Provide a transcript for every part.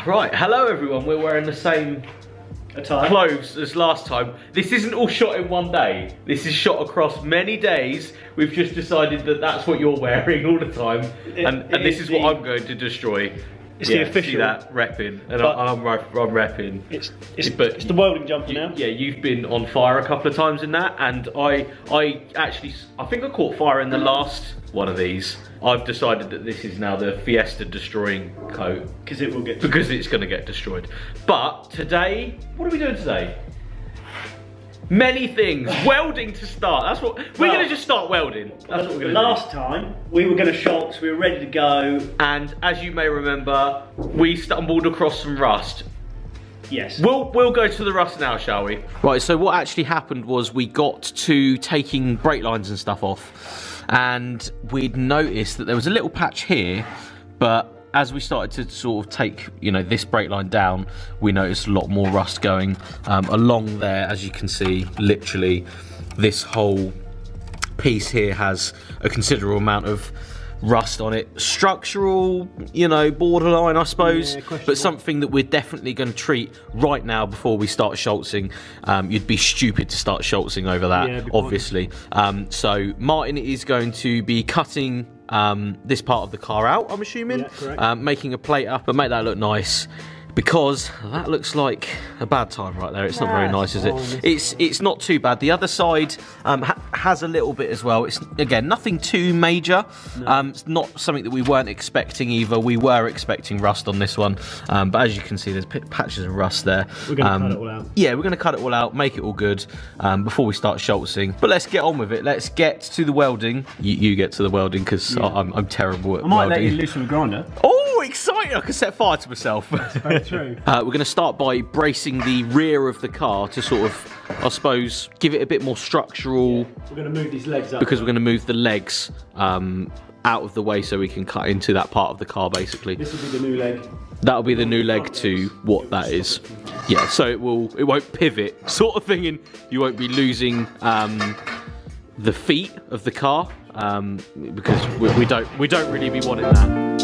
Right, hello everyone. We're wearing the same clothes as last time. This isn't all shot in one day. This is shot across many days. We've just decided that that's what you're wearing all the time. And this is what I'm going to destroy. It's the official. See that repping, and I'm repping. It's the welding jumper now. Yeah, you've been on fire a couple of times in that, and I think I caught fire in the last one of these. I've decided that this is now the Fiesta destroying coat. Because it will get destroyed. Because it's going to get destroyed. But today, what are we doing today? Many things. Welding to start. That's what we're going to just start welding. That's what we're going to do. Last time we were going to Schultz, we were ready to go. And as you may remember, we stumbled across some rust. Yes. We'll go to the rust now, shall we? Right, so what actually happened was we got to taking brake lines and stuff off, and we'd noticed that there was a little patch here, but as we started to sort of take, you know, this brake line down, we noticed a lot more rust going along there. As you can see, literally this whole piece here has a considerable amount of rust on it. Structural, you know, borderline, I suppose, but something that we're definitely going to treat right now before we start Schultzing. You'd be stupid to start Schultzing over that, obviously. So Martin is going to be cutting this part of the car out, I'm assuming, making a plate up and make that look nice, because that looks like a bad time right there. It's not very nice, is it? It's not too bad. The other side has a little bit as well. It's, again, nothing too major. It's not something that we weren't expecting either. We were expecting rust on this one, but as you can see, there's patches of rust there. We're going to cut it all out. Yeah, we're going to cut it all out, make it all good before we start Schultzing. But let's get on with it. Let's get to the welding. You get to the welding, because I'm terrible at welding. I might let you loose with a grinder. Oh, exciting! I can set fire to myself. That's very true. We're going to start by bracing the rear of the car to sort of, I suppose, give it a bit more structural. We're going to move these legs up. Because we're going to move the legs out of the way so we can cut into that part of the car, basically. This will be the new leg. That'll be the new leg to what that is. Yeah, so it won't pivot, sort of thing, and you won't be losing the feet of the car, because we don't really be wanting that.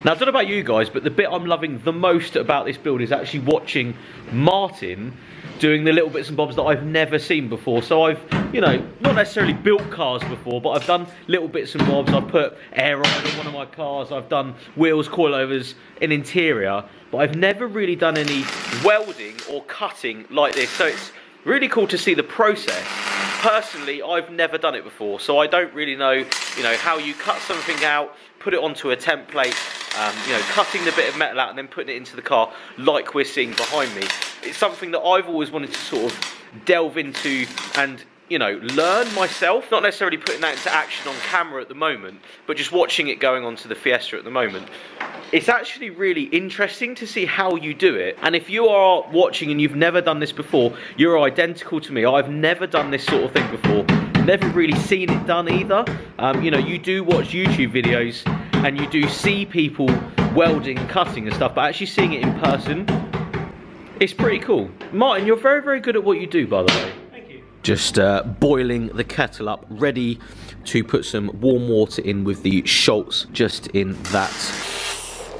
Now, I don't know about you guys, but the bit I'm loving the most about this build is actually watching Martin doing the little bits and bobs that I've never seen before. So I've, you know, not necessarily built cars before, but I've done little bits and bobs. I've put air on one of my cars. I've done wheels, coilovers, and interior, but I've never really done any welding or cutting like this. So it's really cool to see the process. Personally, I've never done it before, so I don't really know, you know, how you cut something out, put it onto a template, you know, cutting the bit of metal out and then putting it into the car like we're seeing behind me. It's something that I've always wanted to sort of delve into and, you know, learn myself. Not necessarily putting that into action on camera at the moment, but just watching it going onto the Fiesta at the moment. It's actually really interesting to see how you do it. And if you are watching and you've never done this before, you're identical to me. I've never done this sort of thing before. Never really seen it done either. You know, you do watch YouTube videos and you do see people welding and cutting and stuff, but actually seeing it in person, it's pretty cool. Martin, you're very, very good at what you do, by the way. Thank you. Just boiling the kettle up, ready to put some warm water in with the Schultz just in that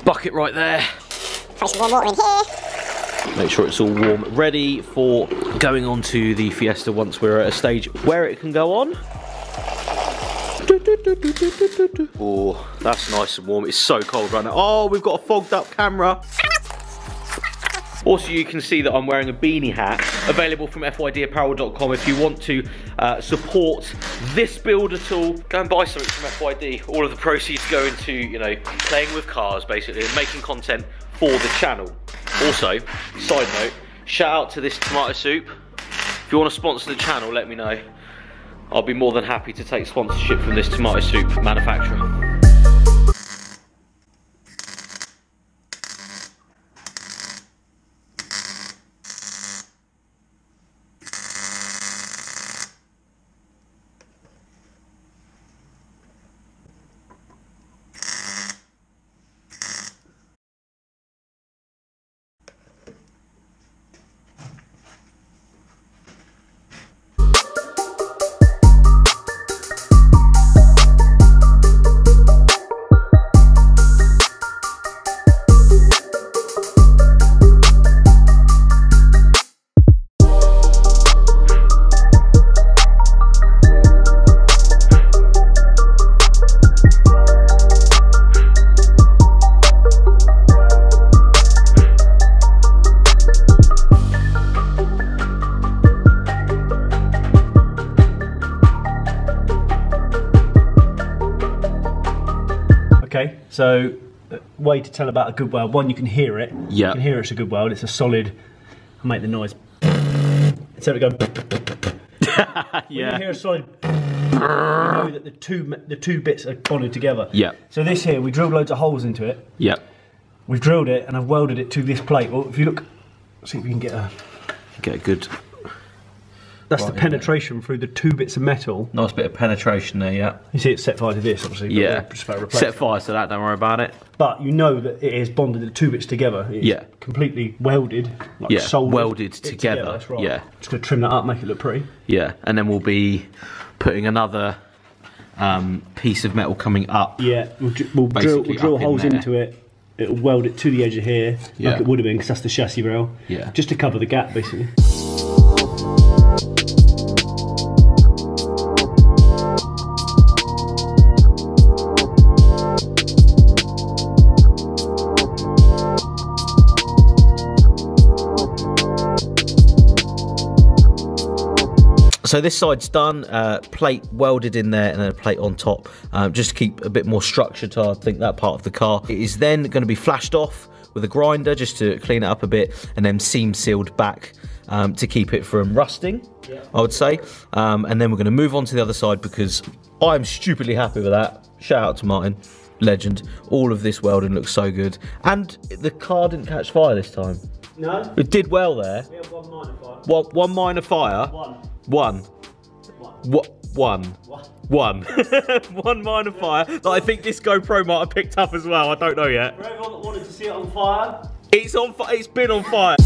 bucket right there. Throw some warm water in here. Make sure it's all warm, ready for going on to the Fiesta once we're at a stage where it can go on. Oh, that's nice and warm. It's so cold right now. Oh, we've got a fogged up camera. Also, you can see that I'm wearing a beanie hat, available from FYDapparel.com. If you want to support this build at all, go and buy something from FYD. All of the proceeds go into, you know, playing with cars, basically, and making content for the channel. Also, side note, shout out to this tomato soup. If you want to sponsor the channel, let me know. I'll be more than happy to take sponsorship from this tomato soup manufacturer. Okay, so way to tell about a good weld. One, you can hear it. Yeah. You can hear it's a good weld. It's a solid. I'll make the noise. Instead of going. When you hear a solid, you know that the two bits are bonded together. Yeah. So this here, we drilled loads of holes into it. Yeah. We've drilled it and I've welded it to this plate. Well, if you look, see if we can get a good. That's right the penetration through the two bits of metal. Nice bit of penetration there, yeah. You see it's set fire to this, obviously. Yeah. Just about to replace Set it. fire to that, don't worry about it. But you know that it is bonded the two bits together. It's Yeah. completely welded, like Yeah, soldered welded it together, That's right. yeah. Just gonna trim that up, make it look pretty. Yeah, and then we'll be putting another piece of metal coming up. Yeah, we'll Basically drill up in holes there. into it. It'll weld it to the edge of here, Yeah. like it would have been, because that's the chassis rail. Yeah. Just to cover the gap, basically. So this side's done, plate welded in there and then a plate on top, just to keep a bit more structure to, I think, that part of the car. It is then going to be flashed off with a grinder just to clean it up a bit, and then seam sealed back to keep it from rusting, I would say. And then we're going to move on to the other side because I'm stupidly happy with that. Shout out to Martin, legend. All of this welding looks so good. And the car didn't catch fire this time. No? It did well there. We have one minor fire. One minor fire. One. One minor fire that I think this GoPro might have picked up as well. I don't know yet. For everyone that wanted to see it on fire. It's on. It's been on fire.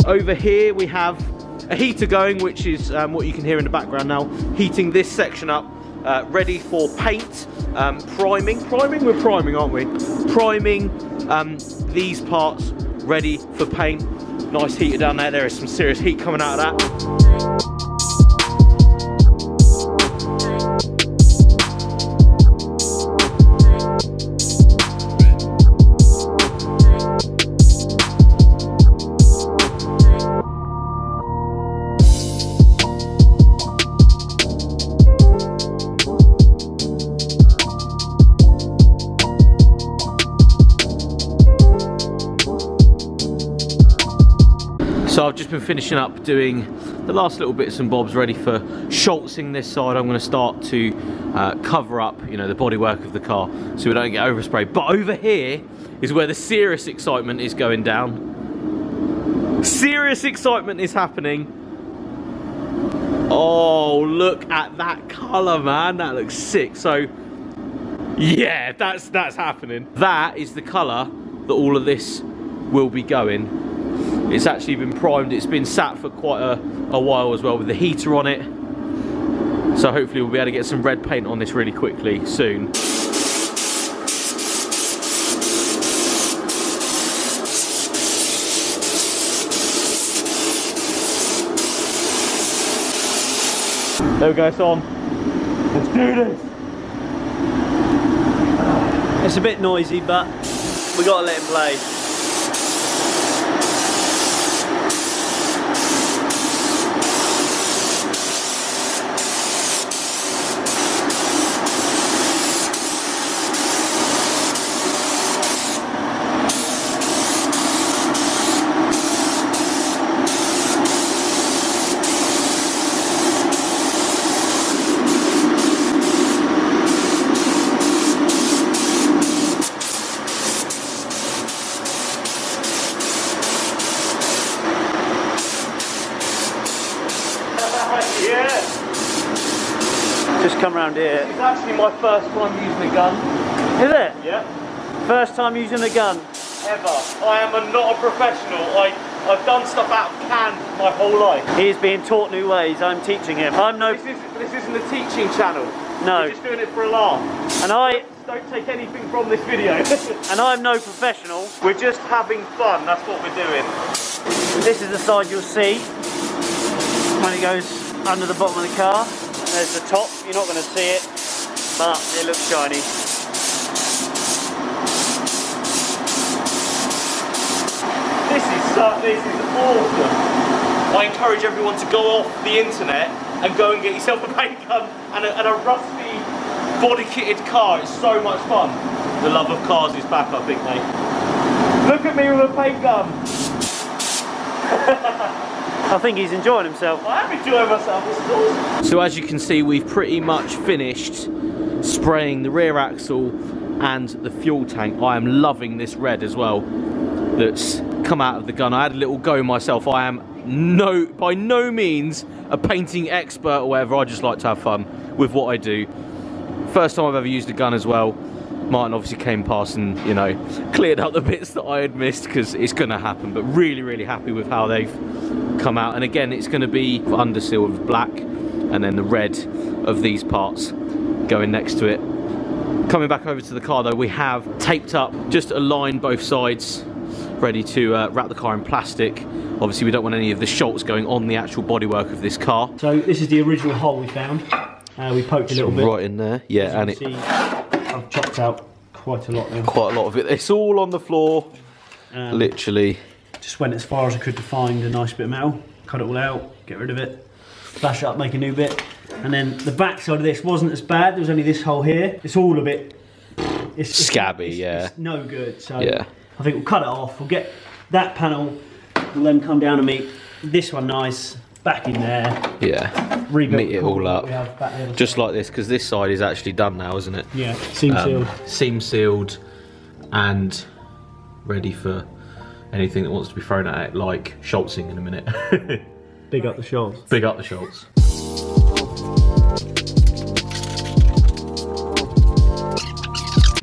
Over here we have a heater going, which is what you can hear in the background now, heating this section up, ready for paint, priming. We're priming, aren't we? Priming these parts, ready for paint. Nice heater down there. There is some serious heat coming out of that. So I've just been finishing up doing the last little bits and bobs ready for schultzing this side. I'm going to start to cover up, you know, the bodywork of the car so we don't get overspray. But over here is where the serious excitement is going down. Serious excitement is happening. Oh, look at that colour, man. That looks sick. So, yeah, that's happening. That is the colour that all of this will be going. It's actually been primed. It's been sat for quite a while as well with the heater on it. So hopefully we'll be able to get some red paint on this really quickly soon. There we go, it's on. Let's do this. It's a bit noisy, but we gotta let him play. come round here. It's actually my first time using a gun. Is it? Yeah. First time using a gun? Ever. I am not a professional. I've done stuff out of cans my whole life. He's being taught new ways. I'm teaching him. This isn't a teaching channel. No. We're just doing it for a laugh. And Don't take anything from this video. and I'm no professional. We're just having fun. That's what we're doing. This is the side you'll see when it goes under the bottom of the car. There's the top. You're not going to see it, but it looks shiny. This is awesome. I encourage everyone to go off the internet and go and get yourself a paint gun and a rusty body kitted car. It's so much fun. The love of cars is back, I think, mate. Look at me with a paint gun. I think he's enjoying himself. I am enjoying myself. This is awesome. So as you can see, we've pretty much finished spraying the rear axle and the fuel tank. I am loving this red as well that's come out of the gun. I had a little go myself. I am by no means a painting expert or whatever. I just like to have fun with what I do. First time I've ever used a gun as well. Martin obviously came past and, you know, cleared up the bits that I had missed because it's going to happen. But really, really happy with how they've come out. And again, it's going to be underseal with black and then the red of these parts going next to it. Coming back over to the car though, we have taped up, just aligned both sides, ready to wrap the car in plastic. Obviously we don't want any of the Schultz going on the actual bodywork of this car. So this is the original hole we found. We poked a little bit. Right in there, yeah, and see, I've chopped out quite a lot now. Quite a lot of it. It's all on the floor, literally. Just went as far as I could to find a nice bit of metal, cut it all out, get rid of it, flash it up, make a new bit. And then the back side of this wasn't as bad, there was only this hole here. It's all a bit... It's scabby, yeah. It's no good, so yeah. I think we'll cut it off, we'll get that panel, we'll then come down and meet this one nice, back in there. Yeah, rebuild meet it all up. Just side. like this, because this side is actually done now, isn't it? Yeah, seam sealed. Seam sealed and ready for anything that wants to be thrown at it, like Schultzing in a minute. Big up the Schultz. Big up the Schultz.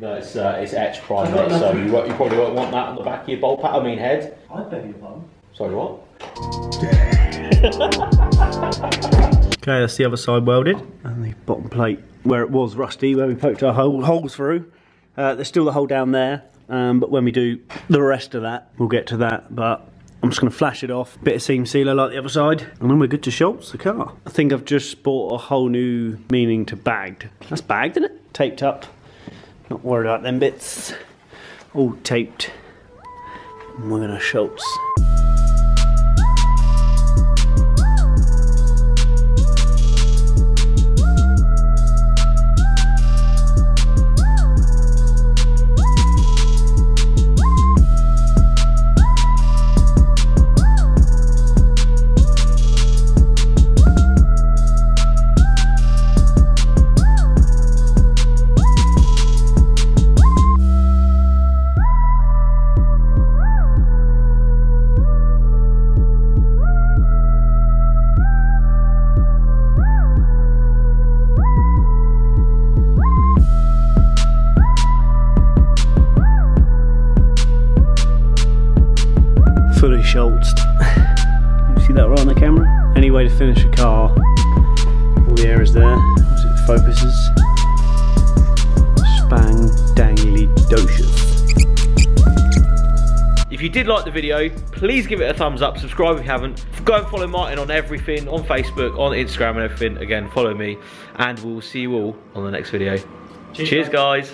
No, it's etched prime, mate, so you probably won't want that on the back of your bolt pad, head. I beg your pardon. Sorry, what? Okay, that's the other side welded, and the bottom plate where it was rusty, where we poked our holes through. There's still the hole down there, but when we do the rest of that, we'll get to that. But I'm just going to flash it off, bit of seam sealer like the other side, and then we're good to Schultz the car. I think I've just bought a whole new meaning to bagged. That's bagged, isn't it? Taped up. Not worried about them bits. All taped. And we're going to Schultz. Fully Schultzed. You see that right on the camera? Any way to finish a car, all the air is there, as it focuses. Spang dangly docious. If you did like the video, please give it a thumbs up, subscribe if you haven't. Go and follow Martin on everything, on Facebook, on Instagram and everything. Again, follow me, and we'll see you all on the next video. Cheers guys.